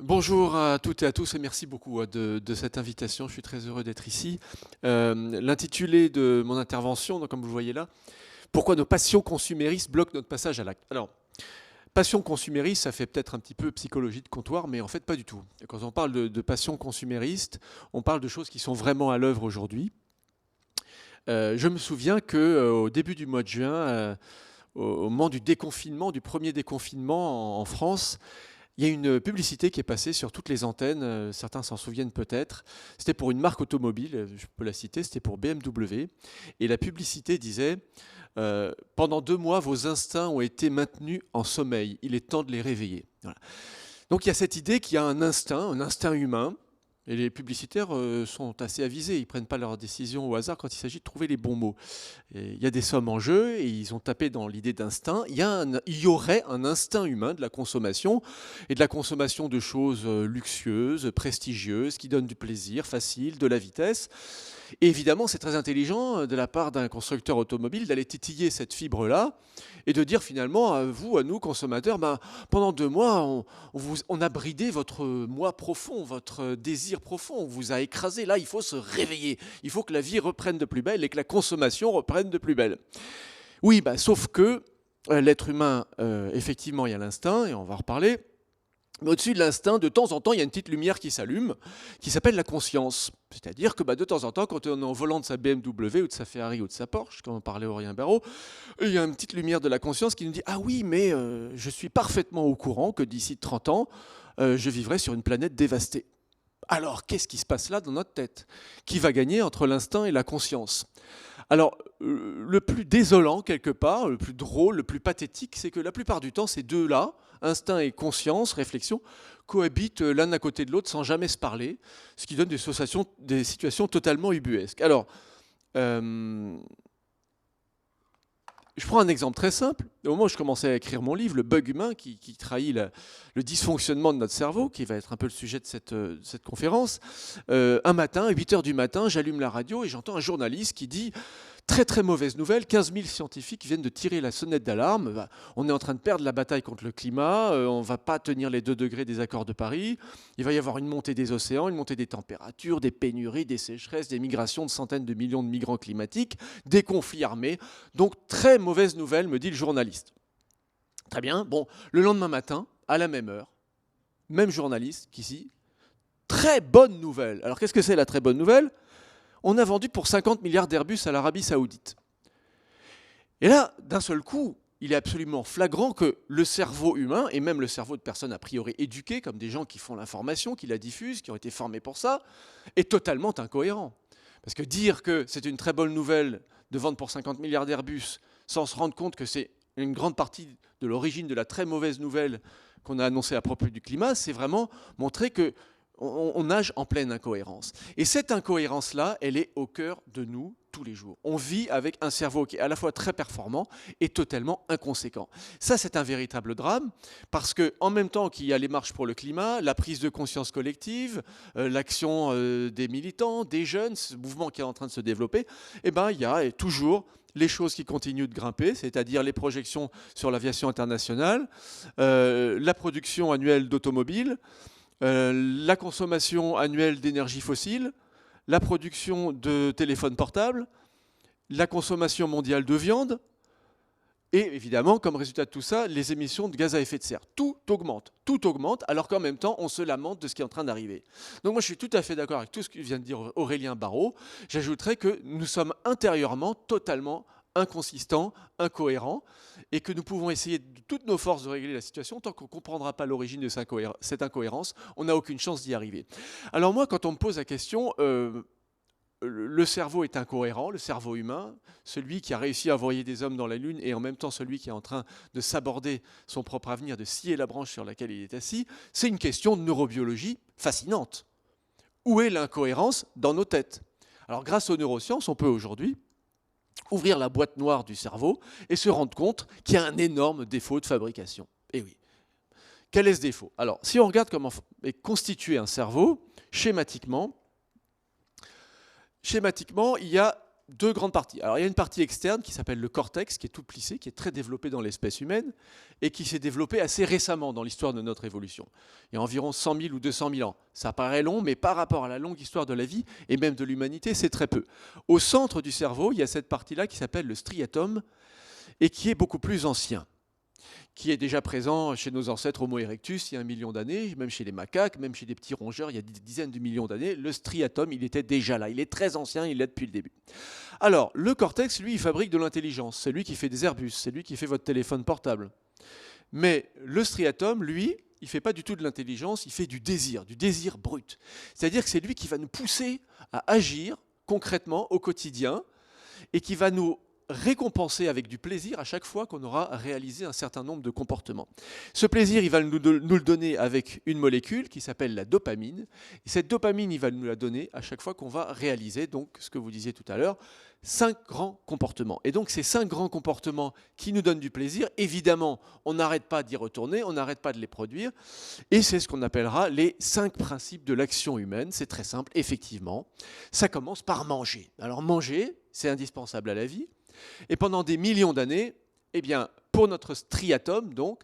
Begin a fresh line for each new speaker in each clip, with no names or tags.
Bonjour à toutes et à tous et merci beaucoup de cette invitation. Je suis très heureux d'être ici. L'intitulé de mon intervention, donc, comme vous le voyez là, pourquoi nos passions consuméristes bloquent notre passage à l'acte. Alors, passion consumériste, ça fait peut-être un petit peu psychologie de comptoir, mais en fait pas du tout. Quand on parle de passion consumériste, on parle de choses qui sont vraiment à l'œuvre aujourd'hui. Je me souviens qu'au début du mois de juin, au moment du déconfinement, du premier déconfinement en France, il y a une publicité qui est passée sur toutes les antennes, certains s'en souviennent peut-être. C'était pour une marque automobile, je peux la citer, c'était pour BMW. Et la publicité disait pendant 2 mois, vos instincts ont été maintenus en sommeil. Il est temps de les réveiller. Voilà. Donc il y a cette idée qu'il y a un instinct humain. Et les publicitaires sont assez avisés, ils ne prennent pas leurs décisions au hasard quand il s'agit de trouver les bons mots. Et il y a des sommes en jeu et ils ont tapé dans l'idée d'instinct. Il y aurait un instinct humain de la consommation et de la consommation de choses luxueuses, prestigieuses, qui donnent du plaisir facile, de la vitesse. Et évidemment, c'est très intelligent de la part d'un constructeur automobile d'aller titiller cette fibre-là et de dire finalement à vous, à nous, consommateurs, pendant 2 mois, on a bridé votre moi profond, votre désir profond, on vous a écrasé. Là, il faut se réveiller. Il faut que la vie reprenne de plus belle et que la consommation reprenne de plus belle. Oui, sauf que l'être humain, effectivement, il y a l'instinct, et on va en reparler. Mais au-dessus de l'instinct, de temps en temps, il y a une petite lumière qui s'allume, qui s'appelle la conscience. C'est-à-dire que de temps en temps, quand on est en volant de sa BMW ou de sa Ferrari ou de sa Porsche, comme on parlait Aurélien Barraud, il y a une petite lumière de la conscience qui nous dit « Ah oui, mais je suis parfaitement au courant que d'ici 30 ans, je vivrai sur une planète dévastée. » Alors, qu'est-ce qui se passe là dans notre tête? Qui va gagner entre l'instinct et la conscience? Alors, le plus désolant, quelque part, le plus drôle, le plus pathétique, c'est que la plupart du temps, ces deux-là, instinct et conscience, réflexion, cohabitent l'un à côté de l'autre sans jamais se parler, ce qui donne des situations totalement ubuesques. Alors, je prends un exemple très simple. Au moment où je commençais à écrire mon livre, Le bug humain, qui trahit le dysfonctionnement de notre cerveau, qui va être un peu le sujet de cette conférence, un matin, à 8 h du matin, j'allume la radio et j'entends un journaliste qui dit « Très très mauvaise nouvelle, 15 000 scientifiques viennent de tirer la sonnette d'alarme. On est en train de perdre la bataille contre le climat, on ne va pas tenir les 2 degrés des accords de Paris, il va y avoir une montée des océans, une montée des températures, des pénuries, des sécheresses, des migrations de centaines de millions de migrants climatiques, des conflits armés. Donc très mauvaise nouvelle, me dit le journaliste. » Très bien, bon, le lendemain matin, à la même heure, même journaliste qu'ici, très bonne nouvelle. Alors qu'est-ce que c'est la très bonne nouvelle? On a vendu pour 50 milliards d'Airbus à l'Arabie Saoudite. Et là, d'un seul coup, il est absolument flagrant que le cerveau humain, et même le cerveau de personnes a priori éduquées, comme des gens qui font l'information, qui la diffusent, qui ont été formés pour ça, est totalement incohérent. Parce que dire que c'est une très bonne nouvelle de vendre pour 50 milliards d'Airbus sans se rendre compte que c'est une grande partie de l'origine de la très mauvaise nouvelle qu'on a annoncée à propos du climat, c'est vraiment montrer que on nage en pleine incohérence. Et cette incohérence-là, elle est au cœur de nous tous les jours. On vit avec un cerveau qui est à la fois très performant et totalement inconséquent. Ça, c'est un véritable drame, parce qu'en même temps qu'il y a les marches pour le climat, la prise de conscience collective, l'action des militants, des jeunes, ce mouvement qui est en train de se développer, il y a toujours les choses qui continuent de grimper, c'est-à-dire les projections sur l'aviation internationale, la production annuelle d'automobiles, la consommation annuelle d'énergie fossile, la production de téléphones portables, la consommation mondiale de viande, et évidemment, comme résultat de tout ça, les émissions de gaz à effet de serre. Tout augmente, alors qu'en même temps, on se lamente de ce qui est en train d'arriver. Donc moi, je suis tout à fait d'accord avec tout ce que vient de dire Aurélien Barraud. J'ajouterais que nous sommes intérieurement totalement inconsistants, incohérents, et que nous pouvons essayer de toutes nos forces de régler la situation. Tant qu'on ne comprendra pas l'origine de cette incohérence, on n'a aucune chance d'y arriver. Alors moi, quand on me pose la question, le cerveau est incohérent, le cerveau humain, celui qui a réussi à envoyer des hommes dans la Lune et en même temps celui qui est en train de s'aborder son propre avenir, de scier la branche sur laquelle il est assis, c'est une question de neurobiologie fascinante. Où est l'incohérence dans nos têtes? Alors grâce aux neurosciences, on peut aujourd'hui ouvrir la boîte noire du cerveau et se rendre compte qu'il y a un énorme défaut de fabrication. Et oui. Quel est ce défaut? Alors, si on regarde comment est constitué un cerveau, schématiquement, il y a deux grandes parties. Alors, il y a une partie externe qui s'appelle le cortex, qui est tout plissé, qui est très développé dans l'espèce humaine et qui s'est développé assez récemment dans l'histoire de notre évolution. Il y a environ 100 000 ou 200 000 ans. Ça paraît long, mais par rapport à la longue histoire de la vie et même de l'humanité, c'est très peu. Au centre du cerveau, il y a cette partie-là qui s'appelle le striatum et qui est beaucoup plus ancien, qui est déjà présent chez nos ancêtres Homo erectus il y a 1 million d'années, même chez les macaques, même chez des petits rongeurs il y a des dizaines de millions d'années. Le striatum, il était déjà là. Il est très ancien, il est là depuis le début. Alors, le cortex, lui, il fabrique de l'intelligence. C'est lui qui fait des Airbus, c'est lui qui fait votre téléphone portable. Mais le striatum, lui, il ne fait pas du tout de l'intelligence, il fait du désir brut. C'est-à-dire que c'est lui qui va nous pousser à agir concrètement au quotidien et qui va nous récompenser avec du plaisir à chaque fois qu'on aura réalisé un certain nombre de comportements. Ce plaisir, il va nous le donner avec une molécule qui s'appelle la dopamine. Et cette dopamine, il va nous la donner à chaque fois qu'on va réaliser, donc ce que vous disiez tout à l'heure, 5 grands comportements. Et donc ces 5 grands comportements qui nous donnent du plaisir, évidemment, on n'arrête pas d'y retourner, on n'arrête pas de les produire. Et c'est ce qu'on appellera les 5 principes de l'action humaine. C'est très simple, effectivement. Ça commence par manger. Alors manger, c'est indispensable à la vie. Et pendant des millions d'années, eh bien, pour notre striatum, donc,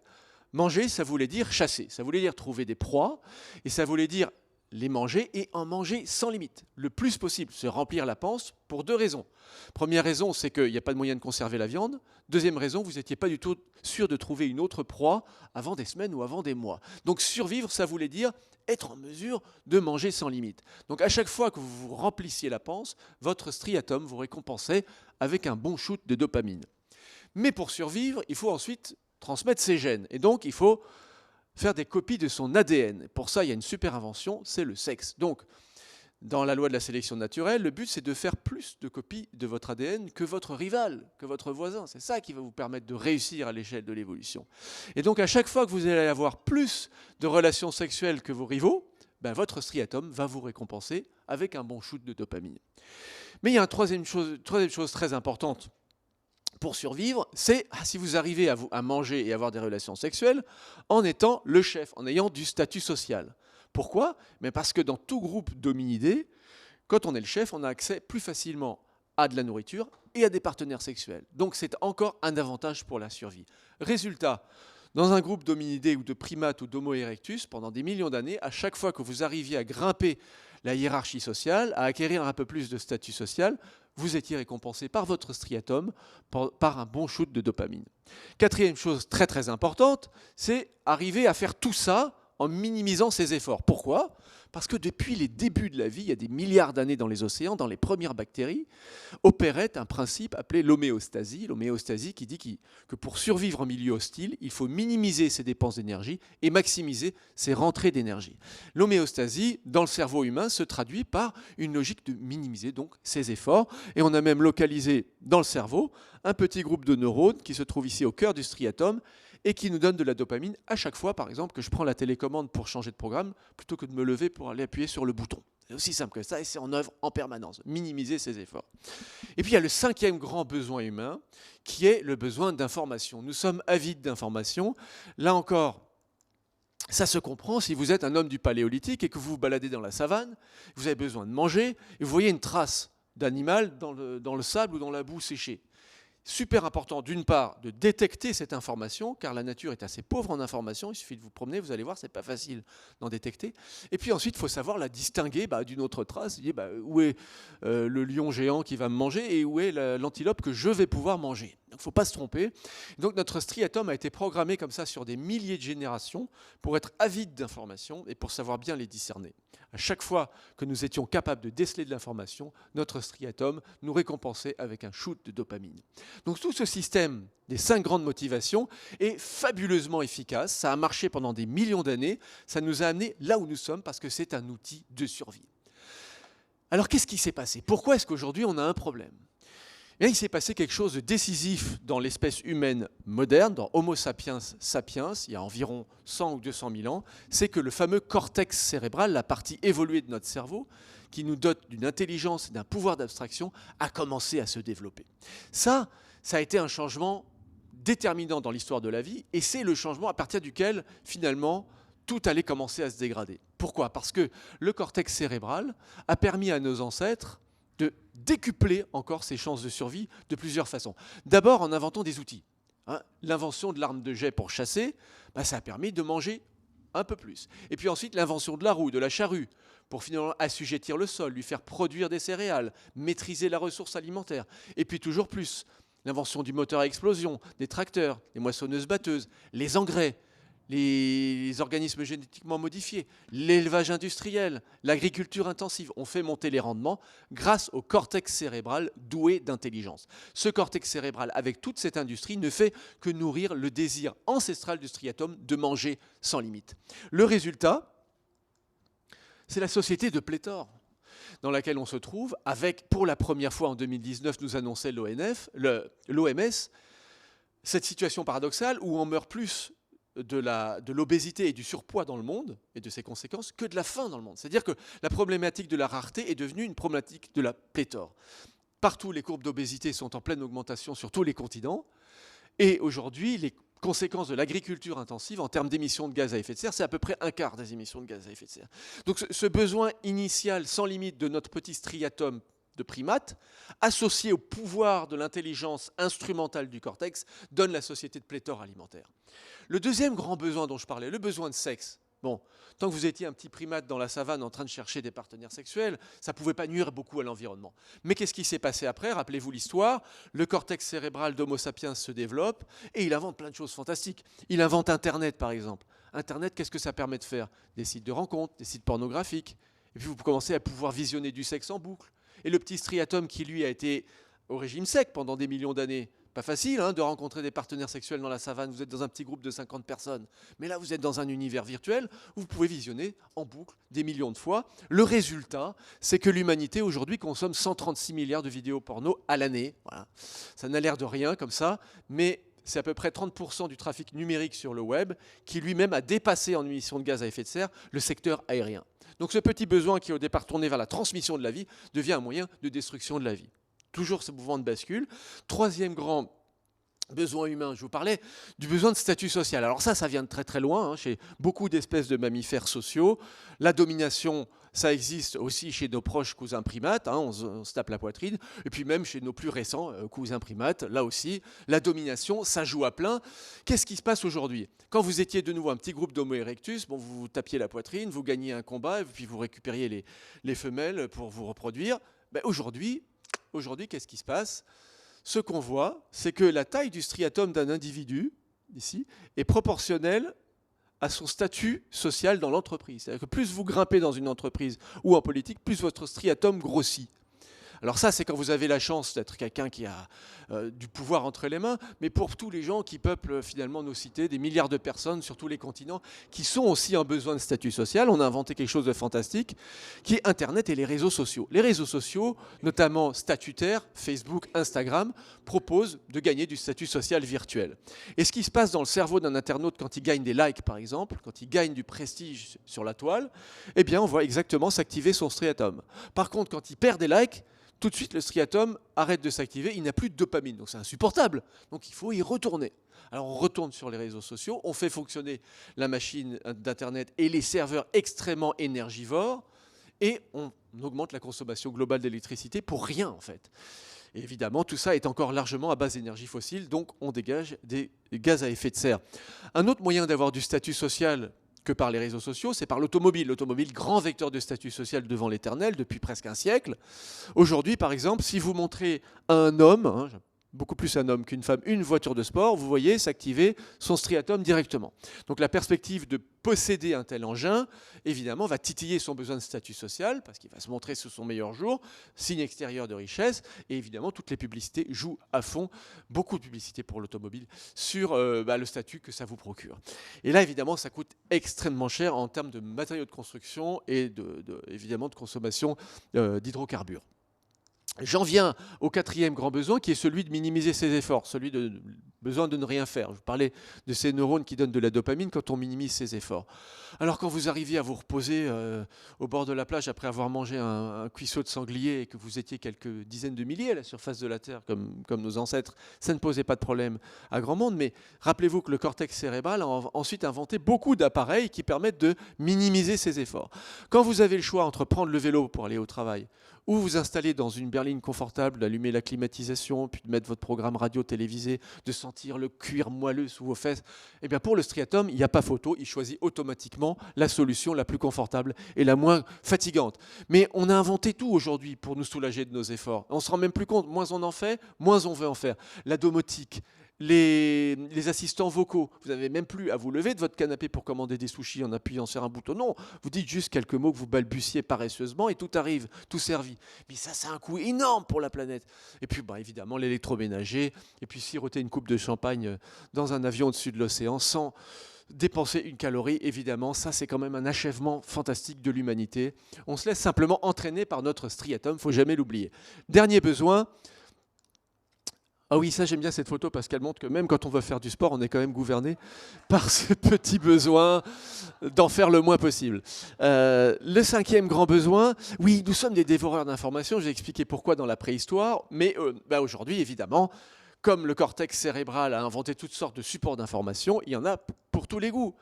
manger, ça voulait dire chasser, ça voulait dire trouver des proies, et ça voulait dire les manger et en manger sans limite, le plus possible, se remplir la panse pour 2 raisons. Première raison, c'est qu'il n'y a pas de moyen de conserver la viande. Deuxième raison, vous n'étiez pas du tout sûr de trouver une autre proie avant des semaines ou avant des mois. Donc survivre, ça voulait dire être en mesure de manger sans limite. Donc à chaque fois que vous vous remplissiez la panse, votre striatum vous récompensait avec un bon shoot de dopamine. Mais pour survivre, il faut ensuite transmettre ses gènes. Et donc il faut faire des copies de son ADN. Pour ça, il y a une super invention, c'est le sexe. Donc, dans la loi de la sélection naturelle, le but, c'est de faire plus de copies de votre ADN que votre rival, que votre voisin. C'est ça qui va vous permettre de réussir à l'échelle de l'évolution. Et donc, à chaque fois que vous allez avoir plus de relations sexuelles que vos rivaux, ben, votre striatum va vous récompenser avec un bon shoot de dopamine. Mais il y a une troisième chose très importante pour survivre, c'est si vous arrivez à manger et avoir des relations sexuelles en étant le chef, en ayant du statut social. Pourquoi ? Mais parce que dans tout groupe d'hominidés, quand on est le chef, on a accès plus facilement à de la nourriture et à des partenaires sexuels. Donc c'est encore un avantage pour la survie. Résultat, dans un groupe d'hominidés ou de primates ou d'Homo erectus, pendant des millions d'années, à chaque fois que vous arriviez à grimper la hiérarchie sociale, à acquérir un peu plus de statut social, vous étiez récompensé par votre striatum, par un bon shoot de dopamine. Quatrième chose très très importante, c'est arriver à faire tout ça en minimisant ses efforts. Pourquoi ? Parce que depuis les débuts de la vie, il y a des milliards d'années dans les océans, dans les premières bactéries, opérait un principe appelé l'homéostasie. L'homéostasie qui dit que pour survivre en milieu hostile, il faut minimiser ses dépenses d'énergie et maximiser ses rentrées d'énergie. L'homéostasie, dans le cerveau humain, se traduit par une logique de minimiser donc ses efforts. Et on a même localisé dans le cerveau un petit groupe de neurones qui se trouve ici au cœur du striatum et qui nous donne de la dopamine à chaque fois, par exemple, que je prends la télécommande pour changer de programme, plutôt que de me lever pour aller appuyer sur le bouton. C'est aussi simple que ça, et c'est en œuvre en permanence, minimiser ses efforts. Et puis il y a le 5e grand besoin humain, qui est le besoin d'information. Nous sommes avides d'information. Là encore, ça se comprend si vous êtes un homme du paléolithique et que vous vous baladez dans la savane, vous avez besoin de manger, et vous voyez une trace d'animal dans le sable ou dans la boue séchée. Super important, d'une part, de détecter cette information, car la nature est assez pauvre en information. Il suffit de vous promener, vous allez voir, c'est pas facile d'en détecter. Et puis ensuite, il faut savoir la distinguer d'une autre trace. Où est le lion géant qui va me manger et où est l'antilope que je vais pouvoir manger. Donc il ne faut pas se tromper. Donc notre striatum a été programmé comme ça sur des milliers de générations pour être avide d'informations et pour savoir bien les discerner. À chaque fois que nous étions capables de déceler de l'information, notre striatum nous récompensait avec un shoot de dopamine. Donc tout ce système des 5 grandes motivations est fabuleusement efficace. Ça a marché pendant des millions d'années. Ça nous a amenés là où nous sommes parce que c'est un outil de survie. Alors qu'est-ce qui s'est passé ? Pourquoi est-ce qu'aujourd'hui on a un problème ? Et il s'est passé quelque chose de décisif dans l'espèce humaine moderne, dans Homo sapiens sapiens, il y a environ 100 ou 200 000 ans, c'est que le fameux cortex cérébral, la partie évoluée de notre cerveau, qui nous dote d'une intelligence et d'un pouvoir d'abstraction, a commencé à se développer. Ça a été un changement déterminant dans l'histoire de la vie, et c'est le changement à partir duquel, finalement, tout allait commencer à se dégrader. Pourquoi ? Parce que le cortex cérébral a permis à nos ancêtres de décupler encore ses chances de survie de plusieurs façons. D'abord en inventant des outils. Hein. L'invention de l'arme de jet pour chasser, ça a permis de manger un peu plus. Et puis ensuite, l'invention de la roue, de la charrue, pour finalement assujettir le sol, lui faire produire des céréales, maîtriser la ressource alimentaire. Et puis toujours plus, l'invention du moteur à explosion, des tracteurs, les moissonneuses-batteuses, les engrais, les organismes génétiquement modifiés, l'élevage industriel, l'agriculture intensive ont fait monter les rendements grâce au cortex cérébral doué d'intelligence. Ce cortex cérébral, avec toute cette industrie, ne fait que nourrir le désir ancestral du striatum de manger sans limite. Le résultat, c'est la société de pléthore dans laquelle on se trouve, avec, pour la première fois en 2019, nous annonçait l'OMS, cette situation paradoxale où on meurt plus de l'obésité et du surpoids dans le monde, et de ses conséquences, que de la faim dans le monde. C'est-à-dire que la problématique de la rareté est devenue une problématique de la pléthore. Partout, les courbes d'obésité sont en pleine augmentation sur tous les continents, et aujourd'hui, les conséquences de l'agriculture intensive en termes d'émissions de gaz à effet de serre, c'est à peu près un quart des émissions de gaz à effet de serre. Donc ce besoin initial sans limite de notre petit striatum de primates, associé au pouvoir de l'intelligence instrumentale du cortex, donne la société de pléthore alimentaire. Le deuxième grand besoin dont je parlais, le besoin de sexe. Bon, tant que vous étiez un petit primate dans la savane en train de chercher des partenaires sexuels, ça ne pouvait pas nuire beaucoup à l'environnement. Mais qu'est-ce qui s'est passé après? Rappelez-vous l'histoire, le cortex cérébral d'Homo sapiens se développe et il invente plein de choses fantastiques. Il invente Internet, par exemple. Internet, qu'est-ce que ça permet de faire? Des sites de rencontres, des sites pornographiques. Et puis vous commencez à pouvoir visionner du sexe en boucle. Et le petit striatum qui, lui, a été au régime sec pendant des millions d'années, pas facile de rencontrer des partenaires sexuels dans la savane, vous êtes dans un petit groupe de 50 personnes. Mais là, vous êtes dans un univers virtuel où vous pouvez visionner en boucle des millions de fois. Le résultat, c'est que l'humanité aujourd'hui consomme 136 milliards de vidéos porno à l'année. Voilà. Ça n'a l'air de rien comme ça, mais c'est à peu près 30% du trafic numérique sur le web qui lui-même a dépassé en émissions de gaz à effet de serre le secteur aérien. Donc ce petit besoin qui est au départ tourné vers la transmission de la vie devient un moyen de destruction de la vie. Toujours ce mouvement de bascule. Troisième grand besoin humain, je vous parlais du besoin de statut social. Alors ça vient de très très loin, chez beaucoup d'espèces de mammifères sociaux. La domination, ça existe aussi chez nos proches cousins primates, on se tape la poitrine, et puis même chez nos plus récents cousins primates, là aussi, la domination, ça joue à plein. Qu'est-ce qui se passe aujourd'hui? Quand vous étiez de nouveau un petit groupe d'Homo erectus, vous vous tapiez la poitrine, vous gagniez un combat, et puis vous récupériez les femelles pour vous reproduire. Aujourd'hui, qu'est-ce qui se passe? Ce qu'on voit, c'est que la taille du striatum d'un individu, ici, est proportionnelle à son statut social dans l'entreprise. C'est-à-dire que plus vous grimpez dans une entreprise ou en politique, plus votre striatum grossit. Alors ça, c'est quand vous avez la chance d'être quelqu'un qui a du pouvoir entre les mains, mais pour tous les gens qui peuplent finalement nos cités, des milliards de personnes sur tous les continents, qui sont aussi en besoin de statut social, on a inventé quelque chose de fantastique, qui est Internet et les réseaux sociaux. Les réseaux sociaux, notamment statutaires, Facebook, Instagram, proposent de gagner du statut social virtuel. Et ce qui se passe dans le cerveau d'un internaute quand il gagne des likes, par exemple, quand il gagne du prestige sur la toile, eh bien, on voit exactement s'activer son striatum. Par contre, quand il perd des likes, tout de suite, le striatum arrête de s'activer, il n'a plus de dopamine, donc c'est insupportable. Donc il faut y retourner. Alors on retourne sur les réseaux sociaux, on fait fonctionner la machine d'Internet et les serveurs extrêmement énergivores, et on augmente la consommation globale d'électricité pour rien en fait. Et évidemment, tout ça est encore largement à base d'énergie fossile, donc on dégage des gaz à effet de serre. Un autre moyen d'avoir du statut social que par les réseaux sociaux, c'est par l'automobile. L'automobile, grand vecteur de statut social devant l'éternel depuis presque un siècle. Aujourd'hui, par exemple, si vous montrez à un homme, beaucoup plus un homme qu'une femme, une voiture de sport, vous voyez s'activer son striatum directement. Donc la perspective de posséder un tel engin, évidemment, va titiller son besoin de statut social, parce qu'il va se montrer sous son meilleur jour, signe extérieur de richesse, et évidemment, toutes les publicités jouent à fond, beaucoup de publicités pour l'automobile, sur le statut que ça vous procure. Et là, évidemment, ça coûte extrêmement cher en termes de matériaux de construction et évidemment de consommation d'hydrocarbures. J'en viens au quatrième grand besoin qui est celui de minimiser ses efforts, celui de besoin de ne rien faire. Je vous parlais de ces neurones qui donnent de la dopamine quand on minimise ses efforts. Alors quand vous arriviez à vous reposer au bord de la plage après avoir mangé un cuisseau de sanglier et que vous étiez quelques dizaines de milliers à la surface de la Terre, comme nos ancêtres, ça ne posait pas de problème à grand monde. Mais rappelez-vous que le cortex cérébral a ensuite inventé beaucoup d'appareils qui permettent de minimiser ses efforts. Quand vous avez le choix entre prendre le vélo pour aller au travail ou vous installer dans une berline confortable, d'allumer la climatisation, puis de mettre votre programme radio télévisé, de sentir le cuir moelleux sous vos fesses, eh bien pour le striatum, il n'y a pas photo, il choisit automatiquement la solution la plus confortable et la moins fatigante. Mais on a inventé tout aujourd'hui pour nous soulager de nos efforts. On ne se rend même plus compte, moins on en fait, moins on veut en faire. La domotique, les assistants vocaux, vous n'avez même plus à vous lever de votre canapé pour commander des sushis en appuyant sur un bouton. Non, vous dites juste quelques mots que vous balbutiez paresseusement et tout arrive, tout servi. Mais ça, c'est un coût énorme pour la planète. Et puis, évidemment, l'électroménager, et puis siroter une coupe de champagne dans un avion au-dessus de l'océan sans dépenser une calorie, évidemment, ça c'est quand même un achèvement fantastique de l'humanité. On se laisse simplement entraîner par notre striatum, il ne faut jamais l'oublier. Dernier besoin. Ah oui, ça j'aime bien cette photo parce qu'elle montre que même quand on veut faire du sport, on est quand même gouverné par ce petit besoin d'en faire le moins possible. Le cinquième grand besoin, oui, nous sommes des dévoreurs d'informations, j'ai expliqué pourquoi dans la préhistoire, mais aujourd'hui, évidemment, comme le cortex cérébral a inventé toutes sortes de supports d'information, il y en a pour tous les goûts.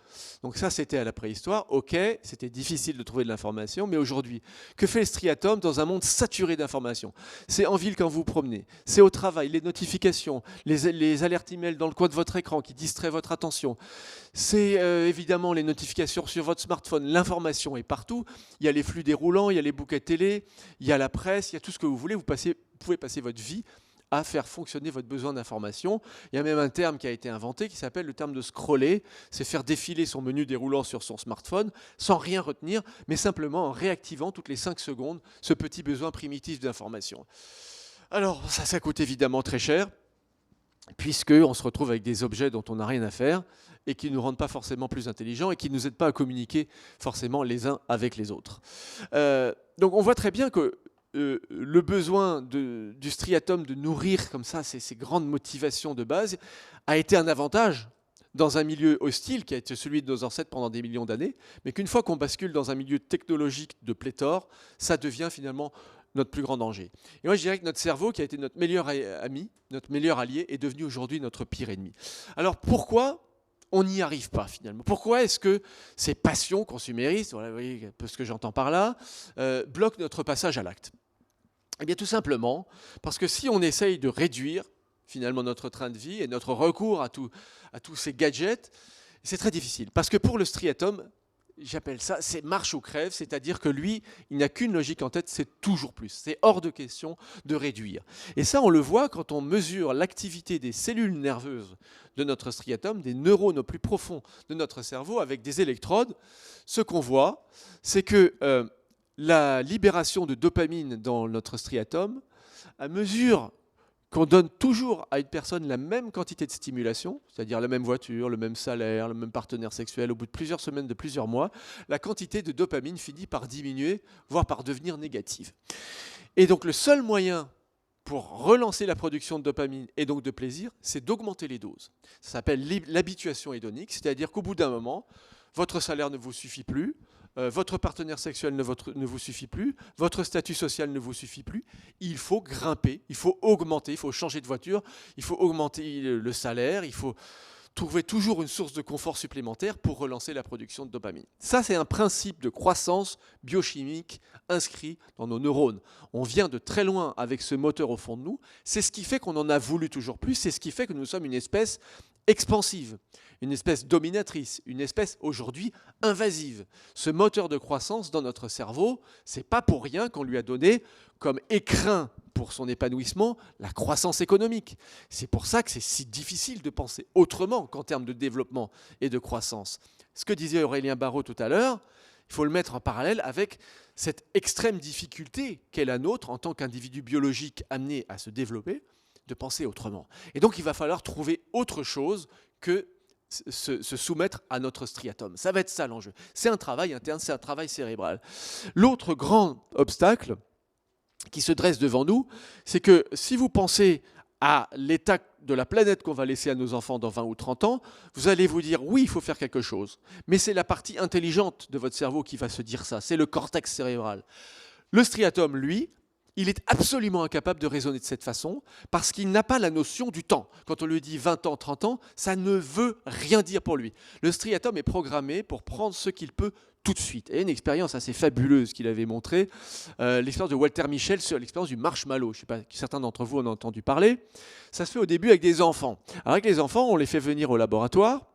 Donc ça, c'était à la préhistoire. Ok, c'était difficile de trouver de l'information, mais aujourd'hui, que fait le striatum dans un monde saturé d'informations? C'est en ville quand vous vous promenez, c'est au travail, les notifications, les alertes email dans le coin de votre écran qui distraient votre attention. C'est évidemment les notifications sur votre smartphone. L'information est partout. Il y a les flux déroulants, il y a les bouquets télé, il y a la presse, il y a tout ce que vous voulez. Vous pouvez passer votre vie à faire fonctionner votre besoin d'information. Il y a même un terme qui a été inventé qui s'appelle le terme de scroller. C'est faire défiler son menu déroulant sur son smartphone sans rien retenir, mais simplement en réactivant toutes les 5 secondes ce petit besoin primitif d'information. Alors, ça coûte évidemment très cher, puisqu'on se retrouve avec des objets dont on n'a rien à faire et qui ne nous rendent pas forcément plus intelligents et qui ne nous aident pas à communiquer forcément les uns avec les autres. Donc on voit très bien que le besoin du striatum de nourrir comme ça ces grandes motivations de base a été un avantage dans un milieu hostile qui a été celui de nos ancêtres pendant des millions d'années, mais qu'une fois qu'on bascule dans un milieu technologique de pléthore, ça devient finalement notre plus grand danger. Et moi je dirais que notre cerveau, qui a été notre meilleur ami, notre meilleur allié, est devenu aujourd'hui notre pire ennemi. Alors pourquoi on n'y arrive pas finalement? Pourquoi est-ce que ces passions consuméristes, voilà, vous voyez un peu ce que j'entends par là, bloquent notre passage à l'acte? Eh bien tout simplement parce que si on essaye de réduire finalement notre train de vie et notre recours à tous ces gadgets, c'est très difficile. Parce que pour le striatum, j'appelle ça, c'est marche ou crève, c'est-à-dire que lui, il n'a qu'une logique en tête, c'est toujours plus. C'est hors de question de réduire. Et ça, on le voit quand on mesure l'activité des cellules nerveuses de notre striatum, des neurones au plus profond de notre cerveau, avec des électrodes. Ce qu'on voit, c'est que la libération de dopamine dans notre striatum, à mesure qu'on donne toujours à une personne la même quantité de stimulation, c'est-à-dire la même voiture, le même salaire, le même partenaire sexuel, au bout de plusieurs semaines, de plusieurs mois, la quantité de dopamine finit par diminuer, voire par devenir négative. Et donc le seul moyen pour relancer la production de dopamine et donc de plaisir, c'est d'augmenter les doses. Ça s'appelle l'habituation hédonique, c'est-à-dire qu'au bout d'un moment, votre salaire ne vous suffit plus, votre partenaire sexuel ne vous suffit plus, votre statut social ne vous suffit plus, il faut grimper, il faut augmenter, il faut changer de voiture, il faut augmenter le salaire, il faut trouver toujours une source de confort supplémentaire pour relancer la production de dopamine. Ça, c'est un principe de croissance biochimique inscrit dans nos neurones. On vient de très loin avec ce moteur au fond de nous, c'est ce qui fait qu'on en a voulu toujours plus, c'est ce qui fait que nous sommes une espèce expansive, une espèce dominatrice, une espèce aujourd'hui invasive. Ce moteur de croissance dans notre cerveau, c'est pas pour rien qu'on lui a donné comme écrin pour son épanouissement la croissance économique. C'est pour ça que c'est si difficile de penser autrement qu'en termes de développement et de croissance. Ce que disait Aurélien Barraud tout à l'heure, il faut le mettre en parallèle avec cette extrême difficulté qu'est la nôtre en tant qu'individu biologique amené à se développer, de penser autrement. Et donc il va falloir trouver autre chose que se soumettre à notre striatum. Ça va être ça l'enjeu. C'est un travail interne, c'est un travail cérébral. L'autre grand obstacle qui se dresse devant nous, c'est que si vous pensez à l'état de la planète qu'on va laisser à nos enfants dans 20 ou 30 ans, vous allez vous dire oui, il faut faire quelque chose. Mais c'est la partie intelligente de votre cerveau qui va se dire ça, c'est le cortex cérébral. Le striatum, lui, il est absolument incapable de raisonner de cette façon parce qu'il n'a pas la notion du temps. Quand on lui dit 20 ans, 30 ans, ça ne veut rien dire pour lui. Le striatum est programmé pour prendre ce qu'il peut tout de suite. Et une expérience assez fabuleuse qu'il avait montrée, l'expérience de Walter Mischel sur l'expérience du marshmallow. Je ne sais pas si certains d'entre vous en ont entendu parler. Ça se fait au début avec des enfants. Alors avec les enfants, on les fait venir au laboratoire.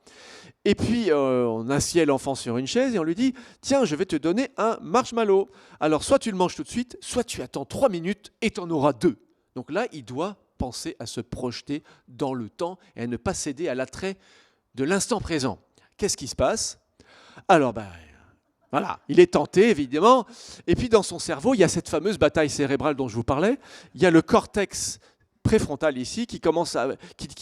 Et puis, on assied l'enfant sur une chaise et on lui dit « Tiens, je vais te donner un marshmallow. Alors, soit tu le manges tout de suite, soit tu attends 3 minutes et tu en auras 2. » Donc là, il doit penser à se projeter dans le temps et à ne pas céder à l'attrait de l'instant présent. Qu'est-ce qui se passe? Alors, voilà, il est tenté, évidemment. Et puis, dans son cerveau, il y a cette fameuse bataille cérébrale dont je vous parlais. Il y a le cortex préfrontal ici qui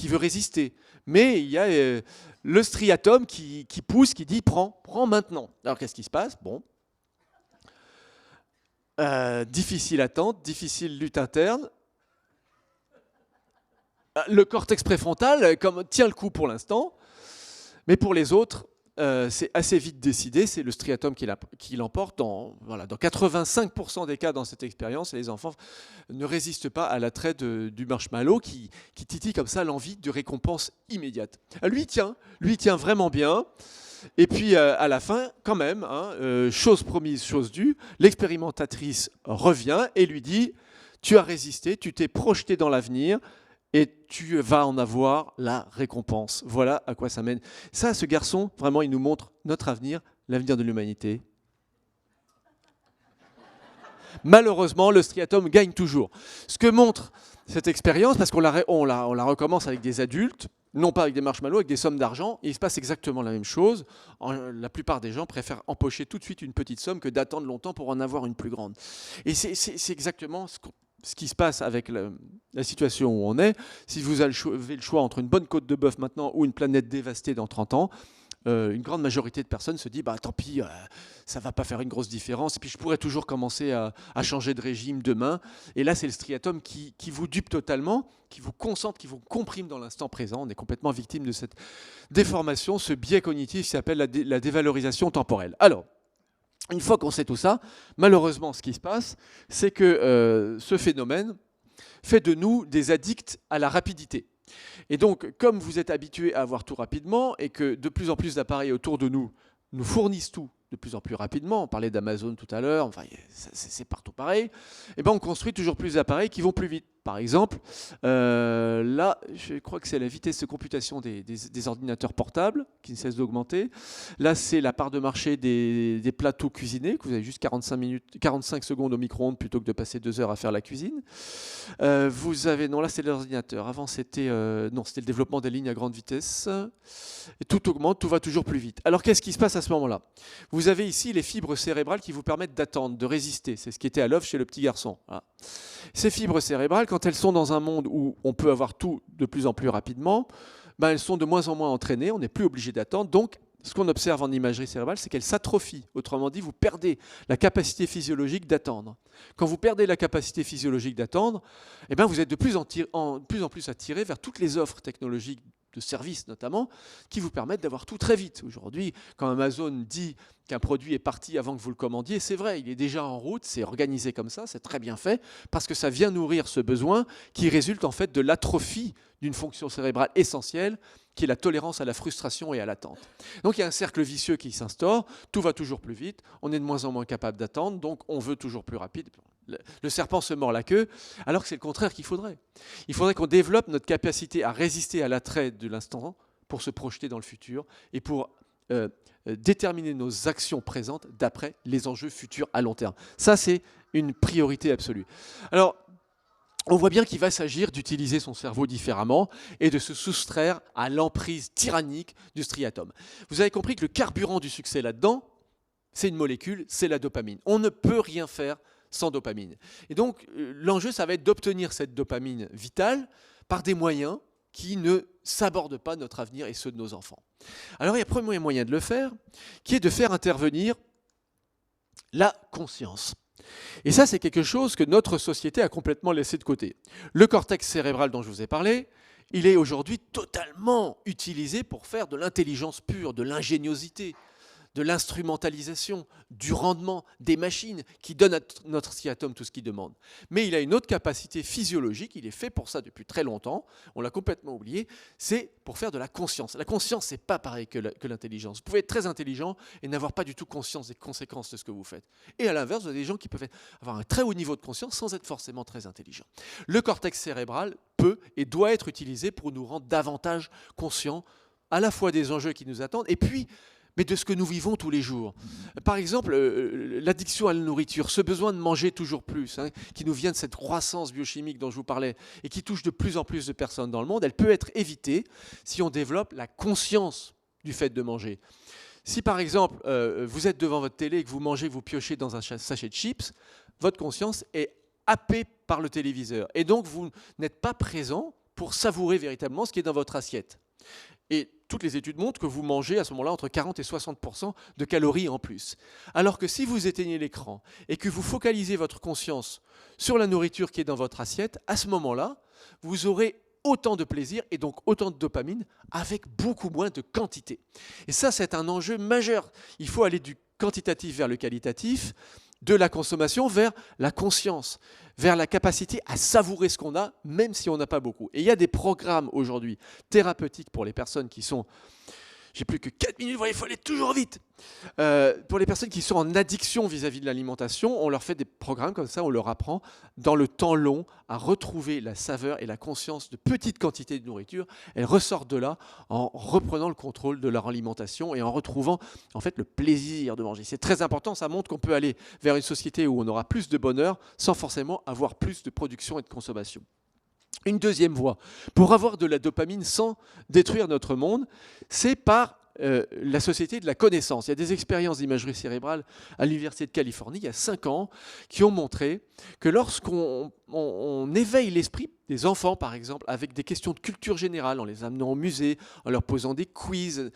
veut résister. Mais il y a le striatum qui pousse, qui dit prends maintenant. Alors qu'est-ce qui se passe? Bon. Difficile attente, difficile lutte interne. Le cortex préfrontal tient le coup pour l'instant, mais pour les autres, c'est assez vite décidé, c'est le striatum qui l'emporte. Dans 85% des cas dans cette expérience, les enfants ne résistent pas à l'attrait du marshmallow qui titille comme ça l'envie de récompense immédiate. Lui tient vraiment bien. Et puis à la fin, quand même, chose promise, chose due, l'expérimentatrice revient et lui dit « Tu as résisté, tu t'es projeté dans l'avenir, et tu vas en avoir la récompense. » Voilà à quoi ça mène. Ça, ce garçon, vraiment, il nous montre notre avenir, l'avenir de l'humanité. Malheureusement, le striatum gagne toujours. Ce que montre cette expérience, parce qu'on la recommence avec des adultes, non pas avec des marshmallows, avec des sommes d'argent, et il se passe exactement la même chose. La plupart des gens préfèrent empocher tout de suite une petite somme que d'attendre longtemps pour en avoir une plus grande. Et c'est exactement ce qui se passe avec la situation où on est. Si vous avez le choix entre une bonne côte de bœuf maintenant ou une planète dévastée dans 30 ans, une grande majorité de personnes se disent tant pis, ça ne va pas faire une grosse différence, et puis je pourrais toujours commencer à changer de régime demain. Et là, c'est le striatum qui vous dupe totalement, qui vous concentre, qui vous comprime dans l'instant présent. On est complètement victime de cette déformation, ce biais cognitif qui s'appelle la dévalorisation temporelle. Alors, une fois qu'on sait tout ça, malheureusement, ce qui se passe, c'est que ce phénomène fait de nous des addicts à la rapidité. Et donc, comme vous êtes habitués à avoir tout rapidement et que de plus en plus d'appareils autour de nous nous fournissent tout de plus en plus rapidement, on parlait d'Amazon tout à l'heure, enfin, c'est partout pareil, et on construit toujours plus d'appareils qui vont plus vite. Par exemple, là, je crois que c'est la vitesse de computation des ordinateurs portables qui ne cesse d'augmenter. Là, c'est la part de marché des plateaux cuisinés, que vous avez juste 45 secondes au micro-ondes plutôt que de passer 2 heures à faire la cuisine. Vous avez, non, là, c'est l'ordinateur. Avant, c'était le développement des lignes à grande vitesse. Et tout augmente, tout va toujours plus vite. Alors, qu'est-ce qui se passe à ce moment-là? Vous avez ici les fibres cérébrales qui vous permettent d'attendre, de résister. C'est ce qui était à l'œuvre chez le petit garçon. Voilà. Ces fibres cérébrales, quand elles sont dans un monde où on peut avoir tout de plus en plus rapidement, elles sont de moins en moins entraînées, on n'est plus obligé d'attendre. Donc, ce qu'on observe en imagerie cérébrale, c'est qu'elles s'atrophient. Autrement dit, vous perdez la capacité physiologique d'attendre. Quand vous perdez la capacité physiologique d'attendre, vous êtes de plus en plus attiré vers toutes les offres technologiques de services notamment, qui vous permettent d'avoir tout très vite. Aujourd'hui, quand Amazon dit qu'un produit est parti avant que vous le commandiez, c'est vrai, il est déjà en route, c'est organisé comme ça, c'est très bien fait, parce que ça vient nourrir ce besoin qui résulte en fait de l'atrophie d'une fonction cérébrale essentielle, qui est la tolérance à la frustration et à l'attente. Donc il y a un cercle vicieux qui s'instaure, tout va toujours plus vite, on est de moins en moins capable d'attendre, donc on veut toujours plus rapide. Le serpent se mord la queue, alors que c'est le contraire qu'il faudrait. Il faudrait qu'on développe notre capacité à résister à l'attrait de l'instant pour se projeter dans le futur et pour déterminer nos actions présentes d'après les enjeux futurs à long terme. Ça, c'est une priorité absolue. Alors, on voit bien qu'il va s'agir d'utiliser son cerveau différemment et de se soustraire à l'emprise tyrannique du striatum. Vous avez compris que le carburant du succès là-dedans, c'est une molécule, c'est la dopamine. On ne peut rien faire sans dopamine. Et donc, l'enjeu, ça va être d'obtenir cette dopamine vitale par des moyens qui ne sabordent pas notre avenir et ceux de nos enfants. Alors, il y a un premier moyen de le faire, qui est de faire intervenir la conscience. Et ça, c'est quelque chose que notre société a complètement laissé de côté. Le cortex cérébral dont je vous ai parlé, il est aujourd'hui totalement utilisé pour faire de l'intelligence pure, de l'ingéniosité, de l'instrumentalisation, du rendement, des machines qui donnent à notre striatum tout ce qu'il demande. Mais il a une autre capacité physiologique, il est fait pour ça depuis très longtemps, on l'a complètement oublié, c'est pour faire de la conscience. La conscience, c'est pas pareil que l'intelligence. Vous pouvez être très intelligent et n'avoir pas du tout conscience des conséquences de ce que vous faites. Et à l'inverse, vous avez des gens qui peuvent avoir un très haut niveau de conscience sans être forcément très intelligents. Le cortex cérébral peut et doit être utilisé pour nous rendre davantage conscients à la fois des enjeux qui nous attendent et puis mais de ce que nous vivons tous les jours. Par exemple, l'addiction à la nourriture, ce besoin de manger toujours plus, qui nous vient de cette croissance biochimique dont je vous parlais et qui touche de plus en plus de personnes dans le monde, elle peut être évitée si on développe la conscience du fait de manger. Si par exemple, vous êtes devant votre télé et que vous mangez, que vous piochez dans un sachet de chips, votre conscience est happée par le téléviseur. Et donc, vous n'êtes pas présent pour savourer véritablement ce qui est dans votre assiette. Et toutes les études montrent que vous mangez à ce moment-là entre 40 et 60% de calories en plus. Alors que si vous éteignez l'écran et que vous focalisez votre conscience sur la nourriture qui est dans votre assiette, à ce moment-là, vous aurez autant de plaisir et donc autant de dopamine avec beaucoup moins de quantité. Et ça, c'est un enjeu majeur. Il faut aller du quantitatif vers le qualitatif, de la consommation vers la conscience, vers la capacité à savourer ce qu'on a, même si on n'a pas beaucoup. Et il y a des programmes aujourd'hui thérapeutiques pour les personnes qui sont... J'ai plus que 4 minutes, il faut aller toujours vite. Pour les personnes qui sont en addiction vis-à-vis de l'alimentation, on leur fait des programmes comme ça, on leur apprend dans le temps long à retrouver la saveur et la conscience de petites quantités de nourriture. Elles ressortent de là en reprenant le contrôle de leur alimentation et en retrouvant en fait le plaisir de manger. C'est très important, ça montre qu'on peut aller vers une société où on aura plus de bonheur sans forcément avoir plus de production et de consommation. Une deuxième voie, pour avoir de la dopamine sans détruire notre monde, c'est par la société de la connaissance. Il y a des expériences d'imagerie cérébrale à l'Université de Californie, il y a 5 ans, qui ont montré que lorsqu'on éveille l'esprit des enfants, par exemple, avec des questions de culture générale, en les amenant au musée, en leur posant des quiz,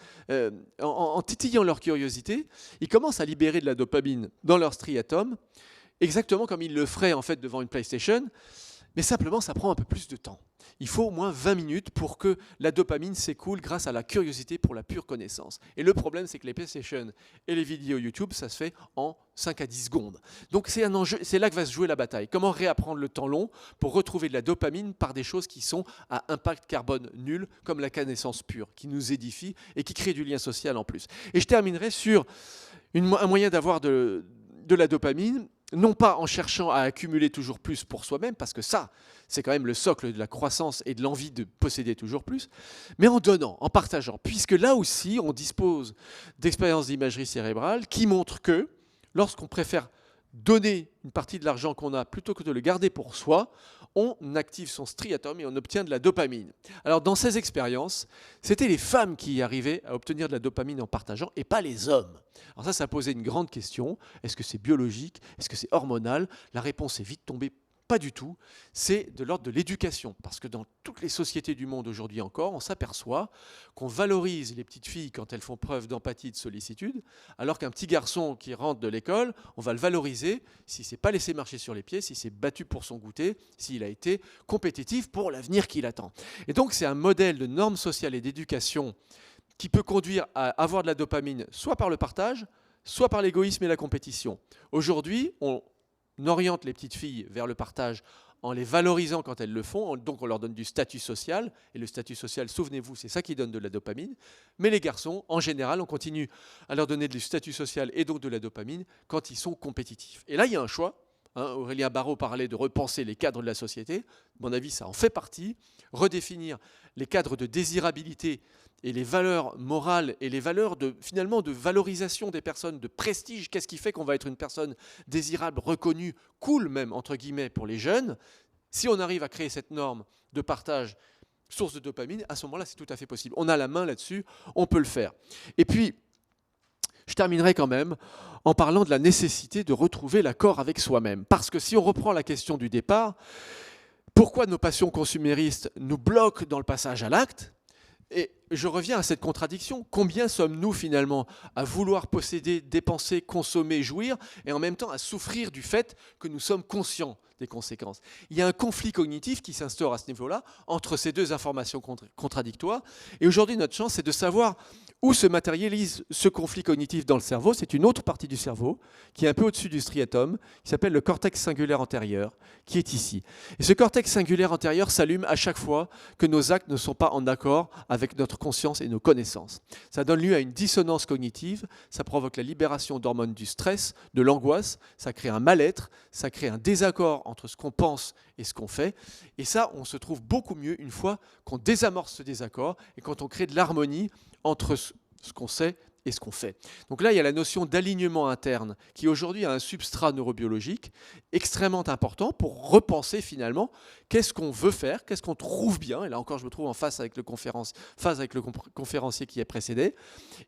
en titillant leur curiosité, ils commencent à libérer de la dopamine dans leur striatum, exactement comme ils le feraient en fait devant une PlayStation. Mais simplement, ça prend un peu plus de temps. Il faut au moins 20 minutes pour que la dopamine s'écoule grâce à la curiosité pour la pure connaissance. Et le problème, c'est que les PlayStation et les vidéos YouTube, ça se fait en 5 à 10 secondes. Donc c'est un enjeu, c'est là que va se jouer la bataille. Comment réapprendre le temps long pour retrouver de la dopamine par des choses qui sont à impact carbone nul, comme la connaissance pure, qui nous édifie et qui crée du lien social en plus. Et je terminerai sur un moyen d'avoir de la dopamine, non pas en cherchant à accumuler toujours plus pour soi-même, parce que ça, c'est quand même le socle de la croissance et de l'envie de posséder toujours plus, mais en donnant, en partageant, puisque là aussi, on dispose d'expériences d'imagerie cérébrale qui montrent que lorsqu'on préfère donner une partie de l'argent qu'on a plutôt que de le garder pour soi, on active son striatum et on obtient de la dopamine. Alors dans ces expériences, c'était les femmes qui arrivaient à obtenir de la dopamine en partageant et pas les hommes. Alors ça posait une grande question. Est-ce que c'est biologique? Est-ce que c'est hormonal? La réponse est vite tombée. Pas du tout, c'est de l'ordre de l'éducation. Parce que dans toutes les sociétés du monde aujourd'hui encore, on s'aperçoit qu'on valorise les petites filles quand elles font preuve d'empathie, de sollicitude, alors qu'un petit garçon qui rentre de l'école, on va le valoriser s'il ne s'est pas laissé marcher sur les pieds, s'il s'est battu pour son goûter, s'il a été compétitif pour l'avenir qui l'attend. Et donc c'est un modèle de normes sociales et d'éducation qui peut conduire à avoir de la dopamine, soit par le partage, soit par l'égoïsme et la compétition. Aujourd'hui, on oriente les petites filles vers le partage en les valorisant quand elles le font, donc on leur donne du statut social, et le statut social, souvenez-vous, c'est ça qui donne de la dopamine, mais les garçons, en général, on continue à leur donner du statut social et donc de la dopamine quand ils sont compétitifs. Et là, il y a un choix. Aurélien Barraud parlait de repenser les cadres de la société, à mon avis, ça en fait partie, redéfinir les cadres de désirabilité et les valeurs morales et les valeurs finalement de valorisation des personnes, de prestige. Qu'est-ce qui fait qu'on va être une personne désirable, reconnue, cool même, entre guillemets, pour les jeunes? Si on arrive à créer cette norme de partage, source de dopamine, à ce moment-là, c'est tout à fait possible. On a la main là-dessus, on peut le faire. Et puis, je terminerai quand même en parlant de la nécessité de retrouver l'accord avec soi-même. Parce que si on reprend la question du départ, pourquoi nos passions consuméristes nous bloquent dans le passage à l'acte? Et je reviens à cette contradiction. Combien sommes-nous finalement à vouloir posséder, dépenser, consommer, jouir, et en même temps à souffrir du fait que nous sommes conscients des conséquences? Il y a un conflit cognitif qui s'instaure à ce niveau-là entre ces deux informations contradictoires. Et aujourd'hui, notre chance, c'est de savoir où se matérialise ce conflit cognitif dans le cerveau. C'est une autre partie du cerveau qui est un peu au-dessus du striatum, qui s'appelle le cortex singulaire antérieur, qui est ici. Et ce cortex singulaire antérieur s'allume à chaque fois que nos actes ne sont pas en accord avec notre conscience et nos connaissances. Ça donne lieu à une dissonance cognitive, ça provoque la libération d'hormones du stress, de l'angoisse, ça crée un mal-être, ça crée un désaccord entre ce qu'on pense et ce qu'on fait. Et ça, on se trouve beaucoup mieux une fois qu'on désamorce ce désaccord et quand on crée de l'harmonie entre ce qu'on sait et ce qu'on fait. Donc là, il y a la notion d'alignement interne qui aujourd'hui a un substrat neurobiologique extrêmement important pour repenser finalement qu'est-ce qu'on veut faire, qu'est-ce qu'on trouve bien. Et là encore, je me trouve en face avec le conférencier qui a précédé.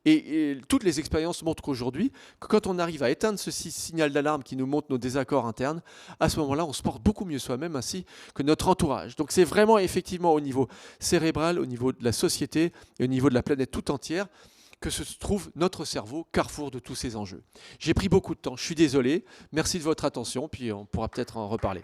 Et toutes les expériences montrent qu'aujourd'hui, quand on arrive à éteindre ce signal d'alarme qui nous montre nos désaccords internes, à ce moment-là, on se porte beaucoup mieux soi-même ainsi que notre entourage. Donc c'est vraiment effectivement au niveau cérébral, au niveau de la société et au niveau de la planète tout entière que se trouve notre cerveau, carrefour de tous ces enjeux. J'ai pris beaucoup de temps, je suis désolé. Merci de votre attention, puis on pourra peut-être en reparler.